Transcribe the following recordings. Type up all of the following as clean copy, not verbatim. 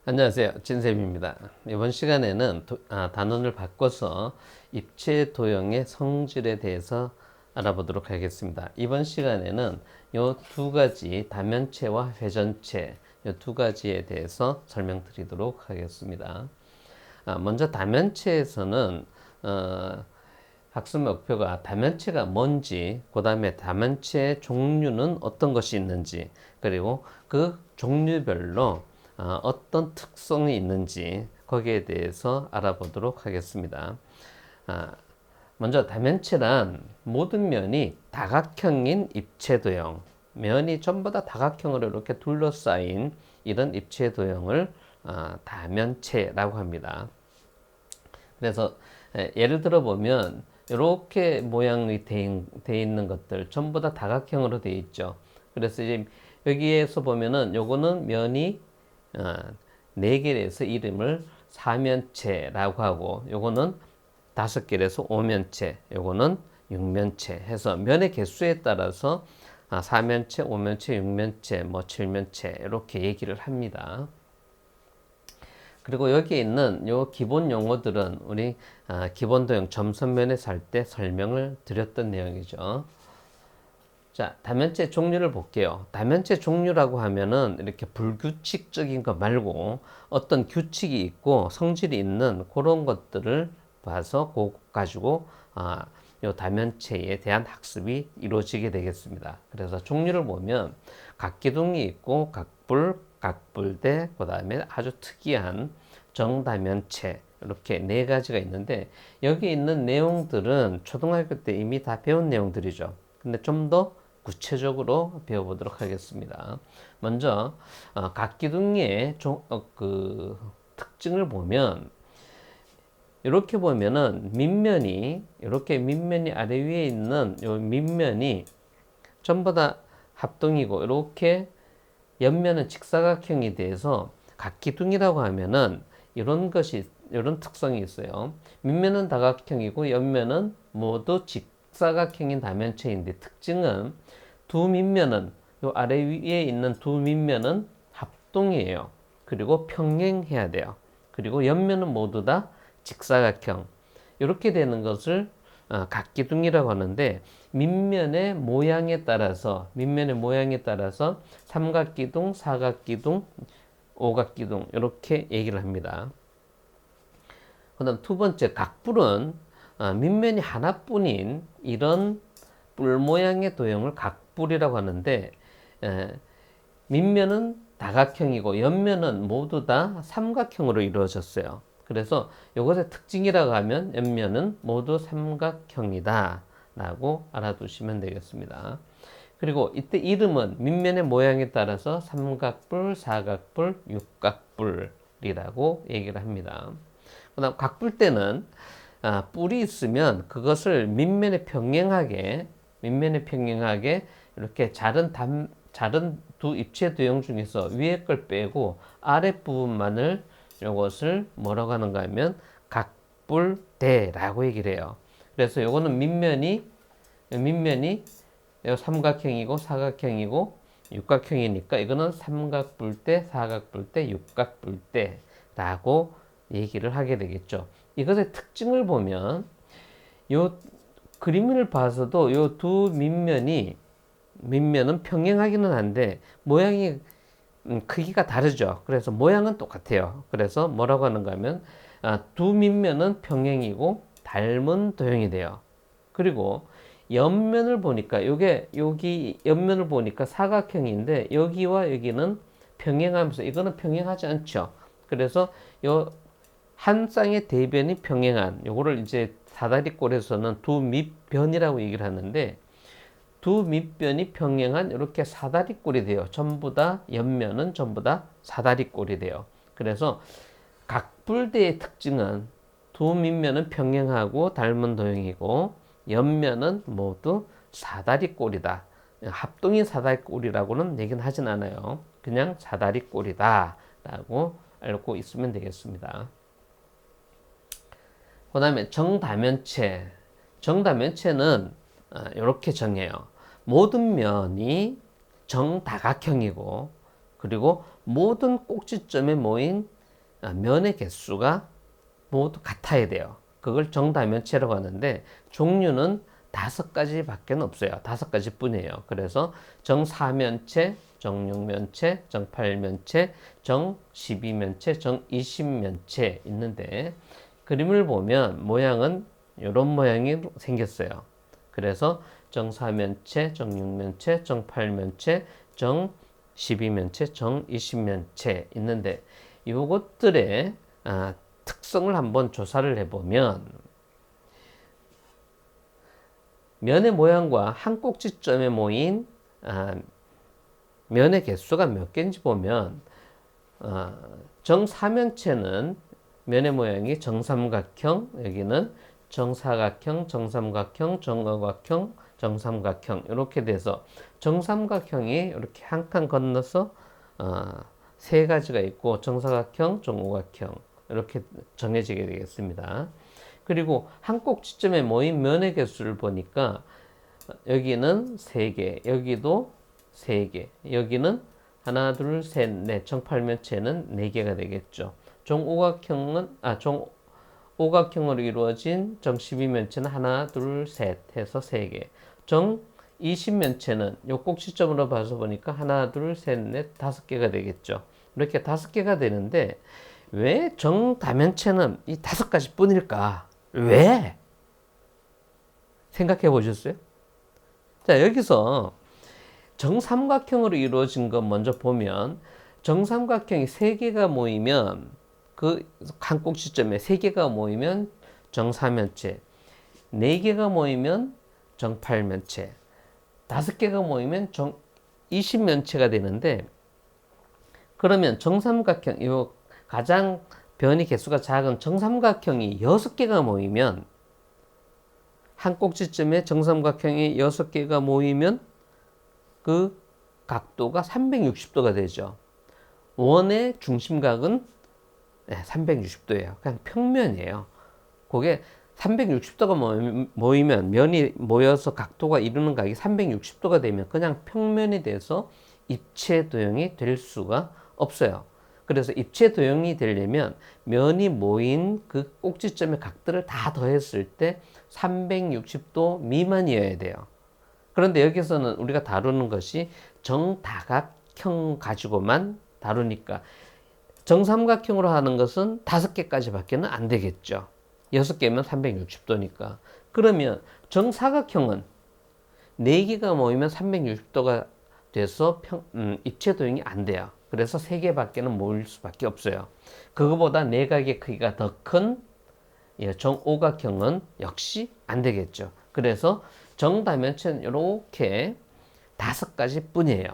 안녕하세요. 진쌤입니다. 이번 시간에는 단원을 바꿔서 입체 도형의 성질에 대해서 알아보도록 하겠습니다. 이번 시간에는 이 두 가지 다면체와 회전체 이 두 가지에 대해서 설명드리도록 하겠습니다. 먼저 다면체에서는 학습 목표가 다면체가 뭔지, 그 다음에 다면체의 종류는 어떤 것이 있는지, 그리고 그 종류별로 어떤 특성이 있는지 거기에 대해서 알아보도록 하겠습니다. 먼저 다면체란 모든 면이 다각형인 입체도형, 면이 전부 다 다각형으로 이렇게 둘러싸인 이런 입체도형을 다면체라고 합니다. 그래서 예를 들어 보면 이렇게 모양이 돼 있는 것들 전부 다 다각형으로 되어 있죠. 그래서 이제 여기에서 보면은 요거는 면이 4개에서 이름을 사면체라고 하고, 요거는 5개에서 오면체, 요거는 육면체 해서 면의 개수에 따라서 사면체, 오면체, 육면체, 뭐 칠면체 이렇게 얘기를 합니다. 그리고 여기에 있는 요 기본 용어들은 우리 기본 도형 점선면에서 할 때 설명을 드렸던 내용이죠. 자, 다면체 종류를 볼게요. 다면체 종류라고 하면은 이렇게 불규칙적인 거 말고 어떤 규칙이 있고 성질이 있는 그런 것들을 봐서 그거 가지고 요 다면체에 대한 학습이 이루어지게 되겠습니다. 그래서 종류를 보면 각기둥이 있고 각불, 각불대, 그 다음에 아주 특이한 정다면체 이렇게 4가지가 있는데, 여기 있는 내용들은 초등학교 때 이미 다 배운 내용들이죠. 근데 좀 더 구체적으로 배워보도록 하겠습니다. 먼저 각기둥의 그 특징을 보면, 이렇게 보면은 밑면이 이렇게 밑면이 아래 위에 있는 요 밑면이 전부 다 합동이고, 이렇게 옆면은 직사각형이 돼서 각기둥이라고 하면은 이런 특성이 있어요. 밑면은 다각형이고 옆면은 모두 직사각형인 다면체인데, 특징은 두 밑면은 요 아래 위에 있는 두 밑면은 합동이에요. 그리고 평행해야 돼요. 그리고 옆면은 모두 다 직사각형. 이렇게 되는 것을 각기둥이라고 하는데, 밑면의 모양에 따라서 삼각기둥, 사각기둥, 오각기둥 이렇게 얘기를 합니다. 그다음 두 번째 각불은 밑면이 하나뿐인 이런 뿔 모양의 도형을 각불이라고 하는데, 밑면은 다각형이고 옆면은 모두 다 삼각형으로 이루어졌어요. 그래서 이것의 특징이라고 하면 옆면은 모두 삼각형이다 라고 알아두시면 되겠습니다. 그리고 이때 이름은 밑면의 모양에 따라서 삼각뿔, 사각뿔, 육각뿔이라고 얘기를 합니다. 그 다음 각뿔 때는 뿔이 있으면 그것을 밑면에 평행하게 이렇게 자른 두 입체 도형 중에서 위에 걸 빼고 아랫부분만을, 이것을 뭐라고 하는가 하면 각뿔대라고 얘기를 해요. 그래서 이거는 밑면이 삼각형이고 사각형이고 육각형이니까 이거는 삼각뿔대, 사각뿔대, 육각뿔대라고 얘기를 하게 되겠죠. 이것의 특징을 보면 요 그림을 봐서도 요 두 밑면은 평행하기는 한데 모양이 크기가 다르죠. 그래서 모양은 똑같아요. 그래서 뭐라고 하는가 하면 두 밑면은 평행이고 닮은 도형이 돼요. 그리고 옆면을 보니까 여기 옆면을 보니까 사각형인데 여기와 여기는 평행하면서 이거는 평행하지 않죠. 그래서 요 한 쌍의 대변이 평행한 요거를 이제 사다리꼴에서는 두 밑변이라고 얘기를 하는데, 두 밑변이 평행한 이렇게 사다리꼴이 돼요. 전부 다 옆면은 전부 다 사다리꼴이 돼요. 그래서 각불대의 특징은 두 밑면은 평행하고 닮은 도형이고 옆면은 모두 사다리꼴이다. 합동인 사다리꼴이라고는 얘기는 하진 않아요. 그냥 사다리꼴이다 라고 알고 있으면 되겠습니다. 그 다음에 정다면체는 이렇게 정해요. 모든 면이 정다각형이고, 그리고 모든 꼭지점에 모인 면의 개수가 모두 같아야 돼요. 그걸 정다면체라고 하는데 종류는 5가지밖에 없어요. 5가지뿐이에요. 그래서 정사면체, 정육면체, 정팔면체, 정십이면체, 정이십면체 있는데 그림을 보면 모양은 이런 모양이 생겼어요. 그래서 정사면체, 정육면체, 정팔면체, 정십이면체, 정이십면체 있는데 이것들의 특성을 한번 조사를 해보면 면의 모양과 한 꼭지점에 모인 면의 개수가 몇 개인지 보면 정사면체는 면의 모양이 정삼각형, 여기는 정사각형, 정삼각형, 정오각형, 정삼각형 이렇게 돼서 정삼각형이 이렇게 한 칸 건너서 3가지가 있고 정사각형, 정오각형 이렇게 정해지게 되겠습니다. 그리고 한 꼭지점에 모인 면의 개수를 보니까 여기는 3개, 여기도 3개, 여기는 하나, 둘, 셋, 넷, 정팔면체는 4개가 되겠죠. 정오각형으로 이루어진 정12면체는 하나, 둘, 셋 해서 3개. 정20면체는 요 꼭지점으로 봐서 보니까 하나, 둘, 셋, 넷, 5개가 되겠죠. 이렇게 5개가 되는데 왜 정다면체는 이 5가지 뿐일까? 왜? 생각해 보셨어요? 자, 여기서 정삼각형으로 이루어진 것 먼저 보면 정삼각형이 3개가 모이면 그 한 꼭지점에 3개가 모이면 정사면체, 4개가 모이면 정팔면체, 5개가 모이면 정20면체가 되는데 그러면 정삼각형, 이 가장 변이 개수가 작은 정삼각형이 6개가 모이면 한 꼭지점에 정삼각형이 6개가 모이면 그 각도가 360도가 되죠. 원의 중심각은 360도예요. 그냥 평면이에요. 그게 360도가 모이면 면이 모여서 각도가 이루는 각이 360도가 되면 그냥 평면이 돼서 입체 도형이 될 수가 없어요. 그래서 입체 도형이 되려면 면이 모인 그 꼭지점의 각들을 다 더했을 때 360도 미만이어야 돼요. 그런데 여기서는 우리가 다루는 것이 정다각형 가지고만 다루니까 정삼각형으로 하는 것은 5개까지밖에 안 되겠죠. 6개면 360도니까. 그러면 정사각형은 4개가 모이면 360도가 돼서 입체 도형이 안 돼요. 그래서 3개밖에는 모일 수밖에 없어요. 그거보다 내각의 크기가 더 큰 정오각형은 역시 안 되겠죠. 그래서 정다면체는 이렇게 5가지 뿐이에요.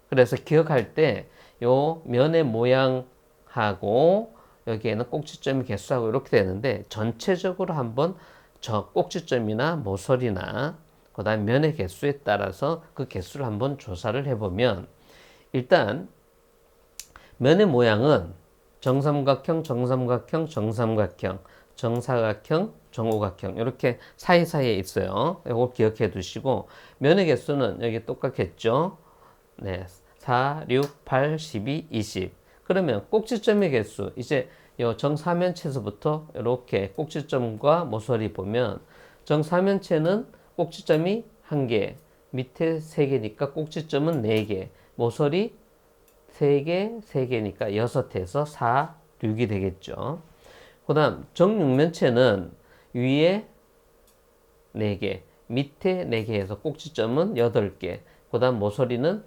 그래서 기억할 때 요 면의 모양하고 여기에는 꼭지점의 개수하고 이렇게 되는데 전체적으로 한번 저 꼭지점이나 모서리나 그 다음 면의 개수에 따라서 그 개수를 한번 조사를 해보면 일단 면의 모양은 정삼각형, 정삼각형, 정삼각형, 정사각형, 정오각형 이렇게 사이사이에 있어요. 이거 기억해 두시고 면의 개수는 여기 똑같겠죠. 네, 4, 6, 8, 12, 20. 그러면 꼭지점의 개수 이제 요 정사면체에서부터 이렇게 꼭지점과 모서리 보면 정사면체는 꼭지점이 1개, 밑에 3개니까 꼭지점은 4개, 모서리 3개, 3개니까 6에서 4, 6이 되겠죠. 그 다음 정육면체는 위에 4개, 밑에 4개에서 꼭지점은 8개, 그 다음 모서리는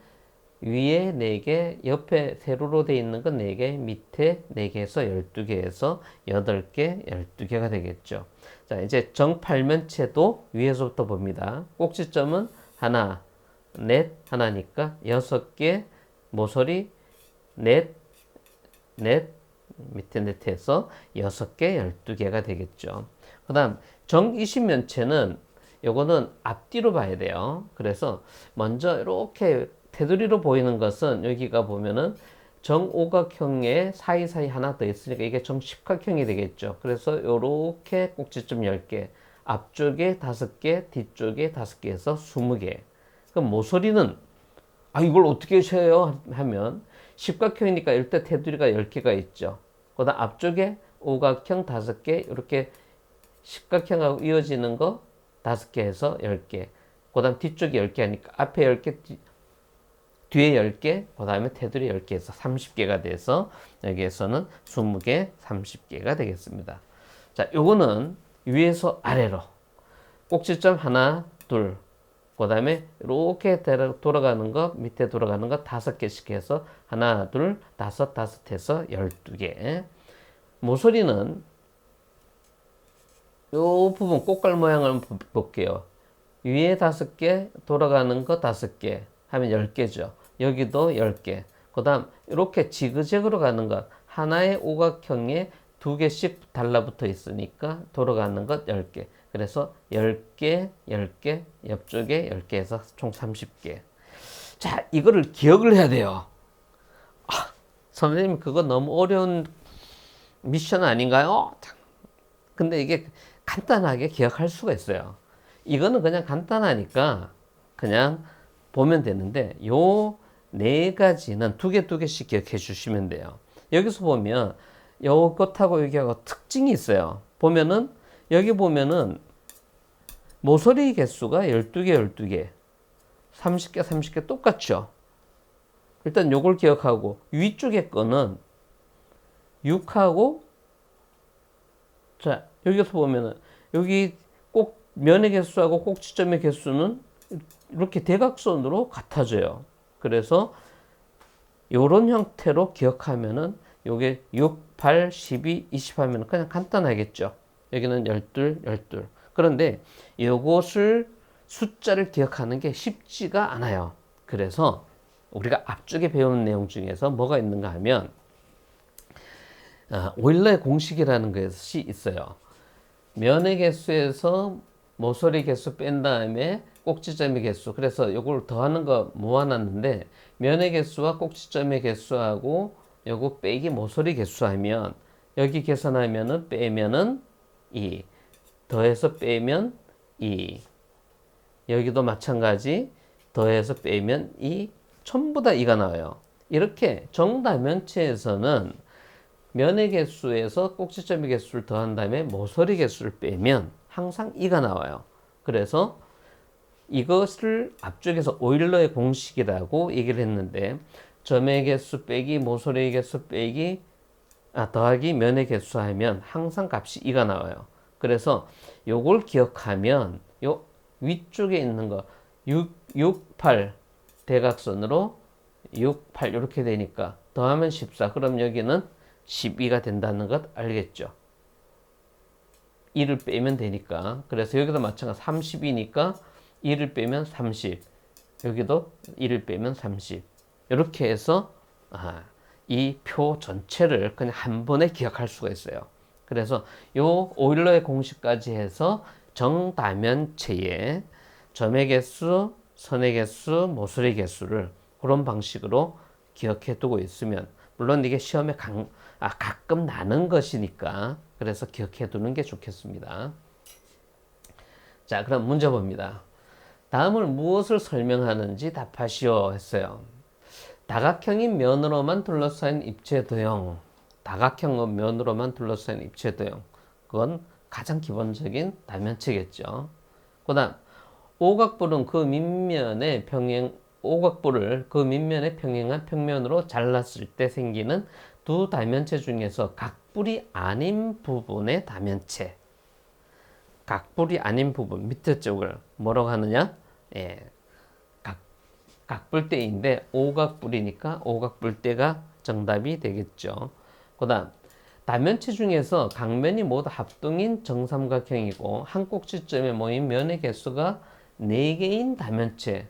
위에 4개, 옆에 세로로 되어 있는 건 4개, 밑에 4개에서 12개에서 8개, 12개가 되겠죠. 자, 이제 정팔면체도 위에서부터 봅니다. 꼭지점은 하나, 넷, 하나니까 6개, 모서리 넷, 넷, 밑에 넷에서 6개, 12개가 되겠죠. 그 다음 정20면체는 요거는 앞뒤로 봐야 돼요. 그래서 먼저 이렇게 테두리로 보이는 것은 여기가 보면은 정오각형에 사이사이 하나 더 있으니까 이게 정십각형이 되겠죠. 그래서 이렇게 꼭지점 10개, 앞쪽에 5개, 뒤쪽에 5개에서 20개. 그럼 모서리는 이걸 어떻게 쳐요? 하면 십각형이니까 일단 테두리가 10개가 있죠. 그다음 앞쪽에 오각형 5개, 이렇게 십각형하고 이어지는 거 5개 해서 10개. 그다음 뒤쪽에 10개 하니까 앞에 10개, 뒤에 10개, 그 다음에 테두리 10개 해서 30개가 돼서 여기에서는 20개, 30개가 되겠습니다. 자, 요거는 위에서 아래로 꼭지점 하나, 둘, 그 다음에 이렇게 돌아가는 거, 밑에 돌아가는 거 5개씩 해서 하나, 둘, 다섯 해서 12개. 모서리는 요 부분 꽃갈 모양을 한번 볼게요. 위에 5개, 돌아가는 거 5개 하면 10개죠. 여기도 10개. 그 다음 이렇게 지그재그로 가는 것, 하나의 오각형에 2개씩 달라붙어 있으니까 돌아가는 것 10개. 그래서 10개, 10개, 옆쪽에 10개 해서 총 30개. 자, 이거를 기억을 해야 돼요. 선생님, 그거 너무 어려운 미션 아닌가요? 근데 이게 간단하게 기억할 수가 있어요. 이거는 그냥 간단하니까 그냥 보면 되는데, 요 4가지는 2개씩 기억해 주시면 돼요. 여기서 보면 요것하고 여기하고 특징이 있어요. 보면은 여기 보면은 모서리 개수가 12개 30개 똑같죠. 일단 요걸 기억하고, 위쪽에 거는 6하고, 자, 여기서 보면은 여기 꼭 면의 개수하고 꼭지점의 개수는 이렇게 대각선으로 같아져요. 그래서 이런 형태로 기억하면은 요게 6, 8, 12, 20 하면 그냥 간단하겠죠. 여기는 12. 그런데 이것을 숫자를 기억하는 게 쉽지가 않아요. 그래서 우리가 앞쪽에 배운 내용 중에서 뭐가 있는가 하면 오일러의 공식이라는 것이 있어요. 면의 개수에서 모서리 개수 뺀 다음에 꼭지점의 개수. 그래서 이걸 더하는 거 모아놨는데, 면의 개수와 꼭지점의 개수하고 요거 빼기 모서리 개수하면, 여기 계산하면은 빼면은 2, 더해서 빼면 2, 여기도 마찬가지 더해서 빼면 2, 전부 다 2가 나와요. 이렇게 정다면체에서는 면의 개수에서 꼭지점의 개수를 더한 다음에 모서리 개수를 빼면 항상 2가 나와요. 그래서 이것을 앞쪽에서 오일러의 공식이라고 얘기를 했는데, 점의 개수 빼기 모서리 개수 빼기 더하기 면의 개수 하면 항상 값이 2가 나와요. 그래서 요걸 기억하면 요 위쪽에 있는 거 6, 8 대각선으로 6, 8 이렇게 되니까 더하면 14. 그럼 여기는 12가 된다는 것 알겠죠? 2를 빼면 되니까. 그래서 여기도 마찬가지 30이니까 2를 빼면 30. 여기도 2를 빼면 30. 이렇게 해서 이 표 전체를 그냥 한 번에 기억할 수가 있어요. 그래서 요 오일러의 공식까지 해서 정다면체의 점의 개수, 선의 개수, 모서리 개수를 그런 방식으로 기억해 두고 있으면, 물론 이게 시험에 가끔 나는 것이니까 그래서 기억해 두는 게 좋겠습니다. 자, 그럼 문제 봅니다. 다음을 무엇을 설명하는지 답하시오 했어요. 다각형인 면으로만 둘러싸인 입체 도형. 다각형은 면으로만 둘러싸인 입체 도형. 그건 가장 기본적인 다면체겠죠. 그 다음 오각부를 그 밑면의 평행한 평면으로 잘랐을 때 생기는 두 다면체 중에서 각불이 아닌 부분의 다면체. 각불이 아닌 부분 밑에 쪽을 뭐라고 하느냐? 각불대인데 오각불이니까 오각불대가 정답이 되겠죠. 그 다음 다면체 중에서 각면이 모두 합동인 정삼각형이고 한 꼭지점에 모인 면의 개수가 4개인 다면체.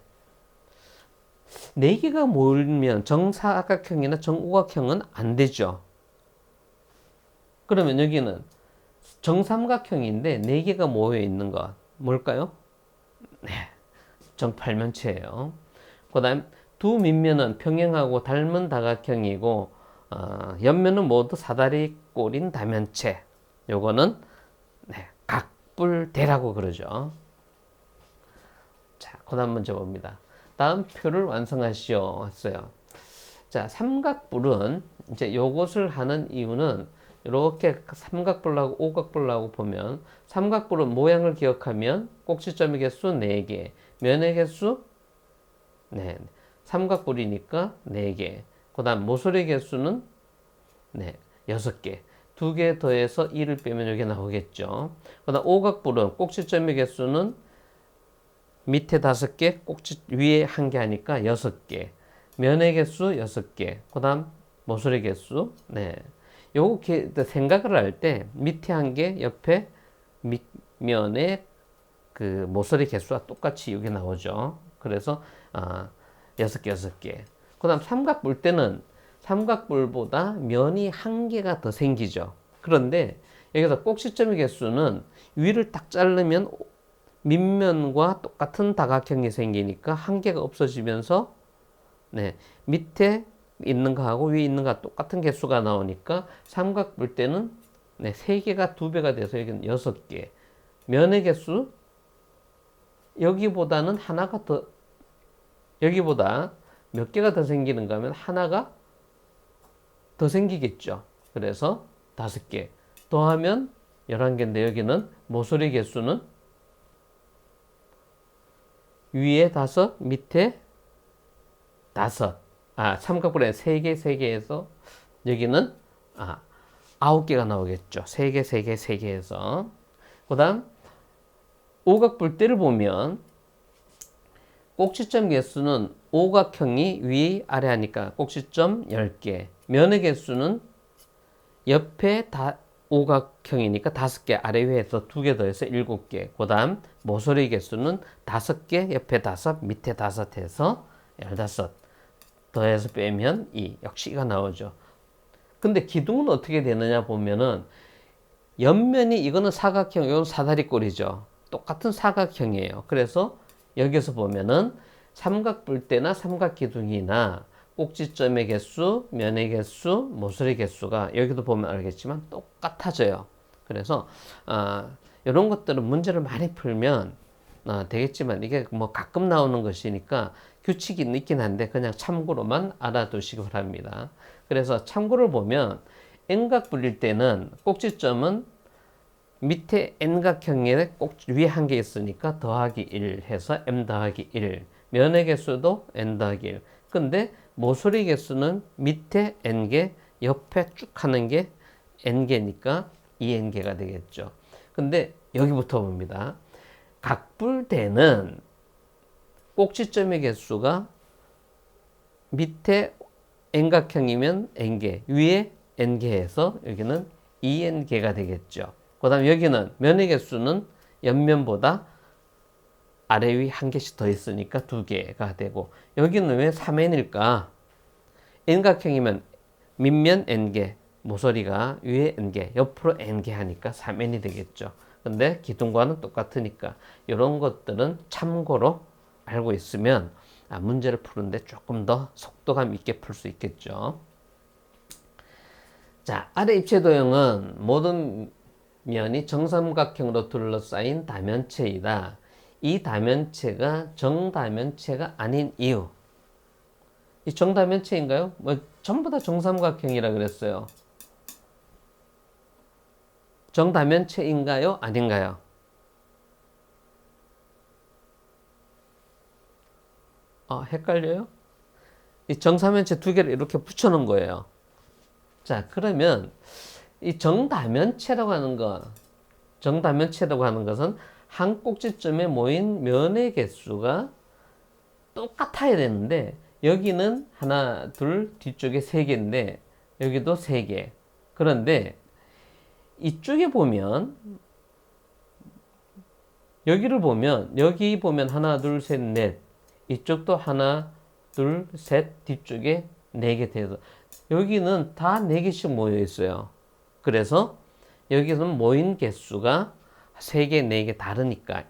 4개가 모이면 정사각형이나 정오각형은 안 되죠. 그러면 여기는 정삼각형인데 4개가 모여 있는 것 뭘까요? 네, 정팔면체예요. 그 다음 두 밑면은 평행하고 닮은 다각형이고 옆면은 모두 사다리 꼴인 다면체. 요거는 각불대라고 그러죠. 자, 그 다음 문제 봅니다. 다음 표를 완성하시오 했어요. 자, 삼각뿔은 이제 요것을 하는 이유는 이렇게 삼각뿔하고 오각뿔하고 보면 삼각뿔은 모양을 기억하면 꼭지점의 개수 4개, 면의 개수 네, 삼각뿔이니까 4개. 그다음 모서리 개수는 네, 6개. 2개 더해서 2를 빼면 여기 나오겠죠. 그다음 오각뿔은 꼭지점의 개수는 밑에 5개, 꼭지 위에 1개 하니까 6개. 면의 개수 6개. 그다음 모서리 개수. 네. 요거 생각을 할 때 밑에 1개, 옆에 밑면에 그 모서리 개수와 똑같이 여기 나오죠. 그래서 6개, 6개. 그다음 삼각뿔 때는 삼각뿔보다 면이 1개가 더 생기죠. 그런데 여기서 꼭지점의 개수는 위를 딱 자르면 밑면과 똑같은 다각형이 생기니까 1개가 없어지면서 네, 밑에 있는 거하고 위에 있는 거가 똑같은 개수가 나오니까 삼각뿔 때는 네, 3개가 2배가 돼서 여기는 6개. 면의 개수 여기보다는 하나가 더 여기보다 몇 개가 더 생기는가 하면 하나가 더 생기겠죠. 그래서 5개 더하면 11개인데 여기는 모서리 개수는 위에 5, 밑에 5. 삼각뿔에 3개, 3개에서 여기는 9개가 나오겠죠. 3개, 3개, 3개 해서. 그 다음 오각뿔대를 보면 꼭지점 개수는 오각형이 위, 아래 하니까 꼭지점 10개. 면의 개수는 옆에 다 오각형이니까 5개, 아래 위에서 2개 더해서 7개. 그 다음 모서리 개수는 5개, 옆에 5, 밑에 5 해서 15. 더해서 빼면 2. 역시 이가 나오죠. 근데 기둥은 어떻게 되느냐 보면은 옆면이 이거는 사각형, 이건 사다리꼴이죠. 똑같은 사각형이에요. 그래서 여기서 보면은 삼각뿔대나 삼각기둥이나 꼭지점의 개수, 면의 개수, 모서리 개수가 여기도 보면 알겠지만 똑같아져요. 그래서 이런 것들은 문제를 많이 풀면 되겠지만 이게 뭐 가끔 나오는 것이니까 규칙이 있긴 한데 그냥 참고로만 알아두시기 바랍니다. 그래서 참고를 보면 N각 불릴 때는 꼭지점은 밑에 N각형에 꼭 위에 1개 있으니까 더하기 1 해서 M 더하기 1. 면의 개수도 N 더하기 1. 근데 모서리 개수는 밑에 N개, 옆에 쭉 하는 게 N개니까 2N개가 되겠죠. 근데 여기부터 봅니다. 각불대는 꼭지점의 개수가 밑에 N각형이면 N개, 위에 N개해서 여기는 2N개가 되겠죠. 그 다음 여기는 면의 개수는 옆면보다 아래 위 1개씩 더 있으니까 2개가 되고 여기는 왜 3N일까? N각형이면 밑면 N개, 모서리가 위에 N개, 옆으로 N개 하니까 3N이 되겠죠. 근데 기둥과는 똑같으니까 이런 것들은 참고로 알고 있으면 문제를 푸는데 조금 더 속도감 있게 풀 수 있겠죠. 자, 아래 입체 도형은 모든 면이 정삼각형으로 둘러싸인 다면체이다. 이 다면체가 정다면체가 아닌 이유. 이 정다면체인가요? 뭐 전부 다 정삼각형이라 그랬어요. 정다면체인가요? 아닌가요? 헷갈려요? 이 정사면체 2개를 이렇게 붙여놓은 거예요. 자, 그러면 이 정다면체라고 하는 것은 한 꼭지점에 모인 면의 개수가 똑같아야 되는데 여기는 하나, 둘, 뒤쪽에 3개인데 여기도 3개. 그런데 이쪽에 보면 여기를 보면 여기 보면 하나, 둘, 셋, 넷. 이쪽도 하나, 둘, 셋, 뒤쪽에 4개 돼서 여기는 다 4개씩 모여 있어요. 그래서 여기는 모인 개수가 3개, 4개 다르니까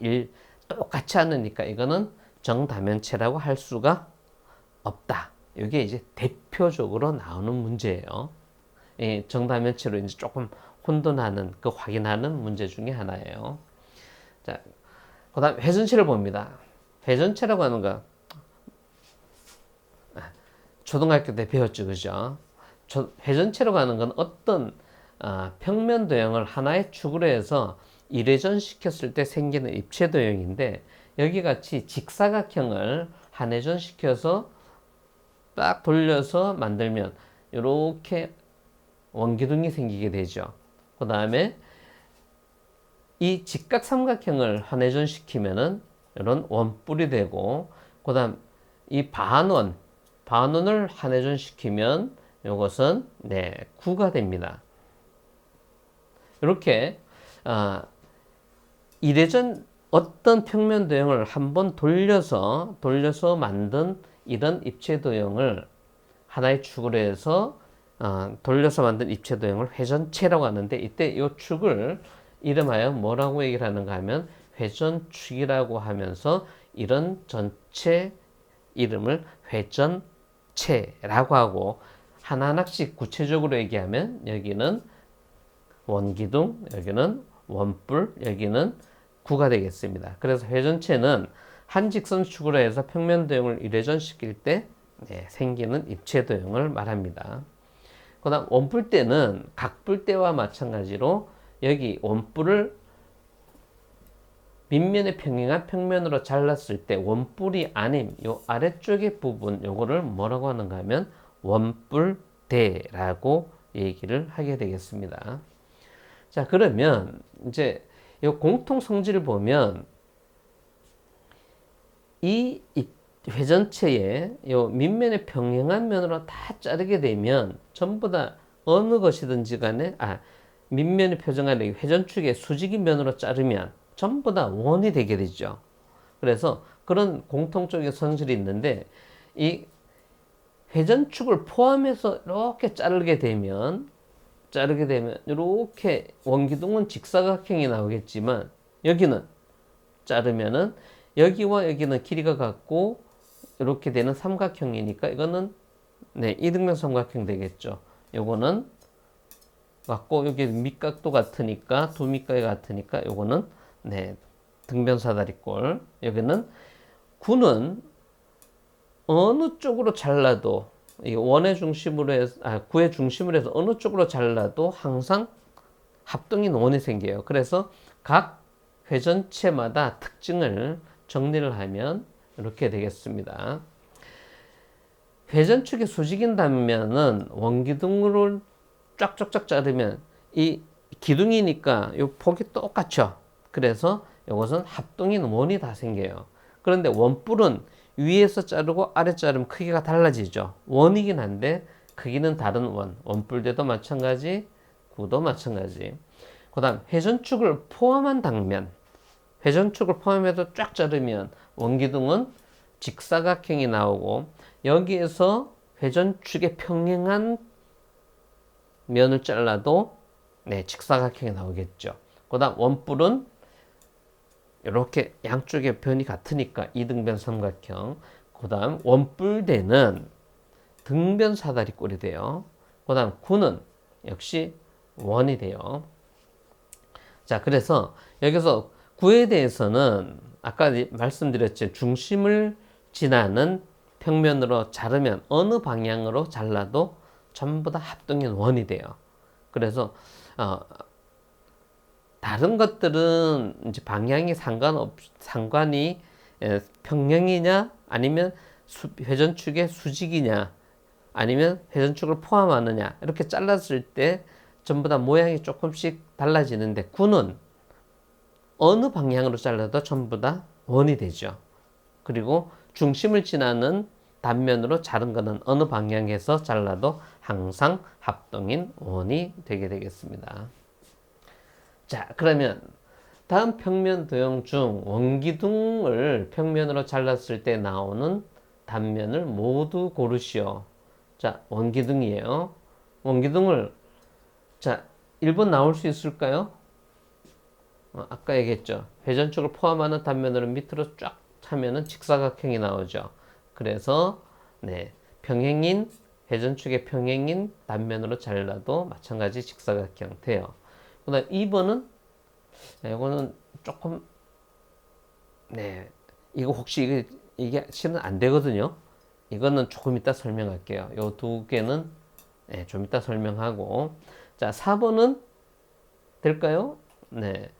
똑같지 않으니까 이거는 정다면체라고 할 수가 없다. 이게 이제 대표적으로 나오는 문제예요. 정다면체로 이제 조금 혼돈하는 그 확인하는 문제 중에 하나예요. 자, 그다음 회전체를 봅니다. 회전체라고 하는 거 초등학교 때 배웠죠, 그죠? 회전체로 가는 건 어떤 평면 도형을 하나의 축으로 해서 이레전 시켰을 때 생기는 입체 도형인데, 여기 같이 직사각형을 한회전 시켜서 딱 돌려서 만들면 이렇게 원기둥이 생기게 되죠. 그 다음에 이 직각삼각형을 한회전 시키면은 이런 원뿔이 되고, 그 다음 이 반원을 한회전 시키면 이것은 구가 됩니다. 이렇게 이래전 어떤 평면 도형을 한번 돌려서 만든 이런 입체 도형을 하나의 축으로 해서 돌려서 만든 입체 도형을 회전체라고 하는데, 이때 이 축을 이름하여 뭐라고 얘기를 하는가 하면 회전축이라고 하면서 이런 전체 이름을 회전체라고 하고, 하나하나씩 구체적으로 얘기하면 여기는 원기둥, 여기는 원뿔, 여기는 구가 되겠습니다. 그래서 회전체는 한 직선축으로 해서 평면 도형을 이레전시킬 때 생기는 입체 도형을 말합니다. 그 다음 원뿔대는 각뿔대와 마찬가지로 여기 원뿔을 밑면에 평행한 평면으로 잘랐을 때 원뿔이 아닌 요 아래쪽의 부분, 요거를 뭐라고 하는가 하면 원뿔대라고 얘기를 하게 되겠습니다. 자, 그러면 이제 이 공통 성질을 보면 이 회전체의 요 밑면에 평행한 면으로 다 자르게 되면 전부 다 어느 것이든지 간에 밑면의 표정하는 회전축의 수직인 면으로 자르면 전부 다 원이 되게 되죠. 그래서 그런 공통적인 성질이 있는데, 이 회전축을 포함해서 이렇게 자르게 되면 이렇게 원기둥은 직사각형이 나오겠지만, 여기는 자르면은 여기와 여기는 길이가 같고 이렇게 되는 삼각형이니까 이거는 이등변 삼각형 되겠죠. 요거는 같고 여기 밑각도 같으니까 두 밑각이 같으니까 요거는 등변 사다리꼴. 여기는 구는 어느 쪽으로 잘라도 이 원의 중심으로 해서 구의 중심으로 해서 어느 쪽으로 잘라도 항상 합동인 원이 생겨요. 그래서 각 회전체마다 특징을 정리를 하면 이렇게 되겠습니다. 회전축의 수직인 단면은 원기둥으로 쫙쫙쫙 자르면 이 기둥이니까 이 폭이 똑같죠. 그래서 이것은 합동인 원이 다 생겨요. 그런데 원뿔은 위에서 자르고 아래 자르면 크기가 달라지죠. 원이긴 한데 크기는 다른 원뿔대도 마찬가지, 구도 마찬가지. 그 다음 회전축을 포함한 당면, 회전축을 포함해서 쫙 자르면 원기둥은 직사각형이 나오고, 여기에서 회전축에 평행한 면을 잘라도 직사각형이 나오겠죠. 그 다음 원뿔은 이렇게 양쪽의 변이 같으니까 이등변 삼각형. 그 다음 원뿔대는 등변 사다리꼴이 돼요. 그 다음 구는 역시 원이 돼요. 자, 그래서 여기서 구에 대해서는 아까 말씀드렸죠. 중심을 지나는 평면으로 자르면 어느 방향으로 잘라도 전부 다 합동인 원이 돼요. 그래서 다른 것들은 이제 방향이 상관이 평행이냐 아니면 회전축의 수직이냐 아니면 회전축을 포함하느냐 이렇게 잘랐을 때 전부 다 모양이 조금씩 달라지는데, 구는 어느 방향으로 잘라도 전부 다 원이 되죠. 그리고 중심을 지나는 단면으로 자른 거는 어느 방향에서 잘라도 항상 합동인 원이 되게 되겠습니다. 자, 그러면 다음 평면 도형 중 원기둥을 평면으로 잘랐을 때 나오는 단면을 모두 고르시오. 자, 원기둥이에요. 원기둥을 1번 나올 수 있을까요? 아까 얘기했죠. 회전축을 포함하는 단면으로 밑으로 쫙 하면은 직사각형이 나오죠. 그래서 평행인 회전축의 평행인 단면으로 잘라도 마찬가지 직사각형 돼요. 그다음 2번은 이거는 조금 이거 혹시 이게 실은 안 되거든요. 이거는 조금 이따 설명할게요. 요 두 개는 좀 이따 설명하고. 자, 4번은 될까요? 네.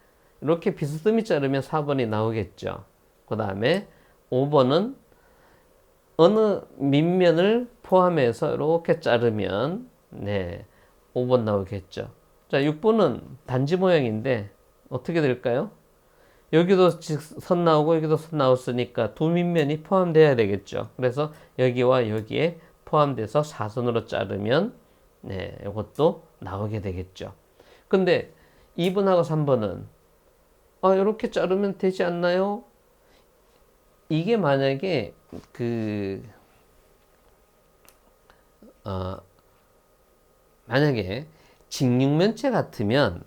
이렇게 비스듬히 자르면 4번이 나오겠죠. 그 다음에 5번은 어느 밑면을 포함해서 이렇게 자르면 5번 나오겠죠. 자, 6번은 단지 모양인데 어떻게 될까요? 여기도 선 나오고 여기도 선 나왔으니까 두 밑면이 포함돼야 되겠죠. 그래서 여기와 여기에 포함돼서 사선으로 자르면 이것도 나오게 되겠죠. 근데 2번하고 3번은 이렇게 자르면 되지 않나요? 이게 만약에 만약에 직육면체 같으면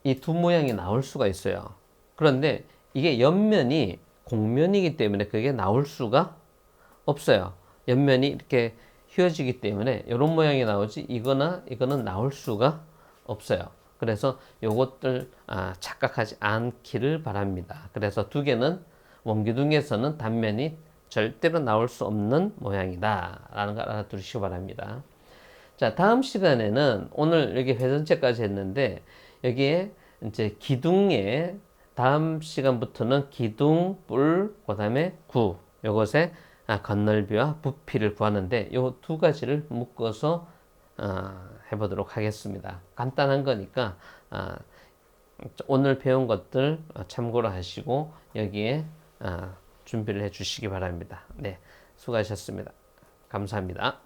이 두 모양이 나올 수가 있어요. 그런데 이게 옆면이 곡면이기 때문에 그게 나올 수가 없어요. 옆면이 이렇게 휘어지기 때문에 이런 모양이 나오지 이거는 나올 수가 없어요. 그래서 요것들 착각하지 않기를 바랍니다. 그래서 두 개는 원기둥에서는 단면이 절대로 나올 수 없는 모양이다 라는 걸 알아두시기 바랍니다. 자, 다음 시간에는 오늘 여기 회전체까지 했는데 여기에 이제 기둥에 다음 시간부터는 기둥, 뿔, 그 다음에 구 요것의 건널비와 부피를 구하는데 요 두 가지를 묶어서 해보도록 하겠습니다. 간단한 거니까 오늘 배운 것들 참고로 하시고 여기에 준비를 해 주시기 바랍니다. 네, 수고하셨습니다. 감사합니다.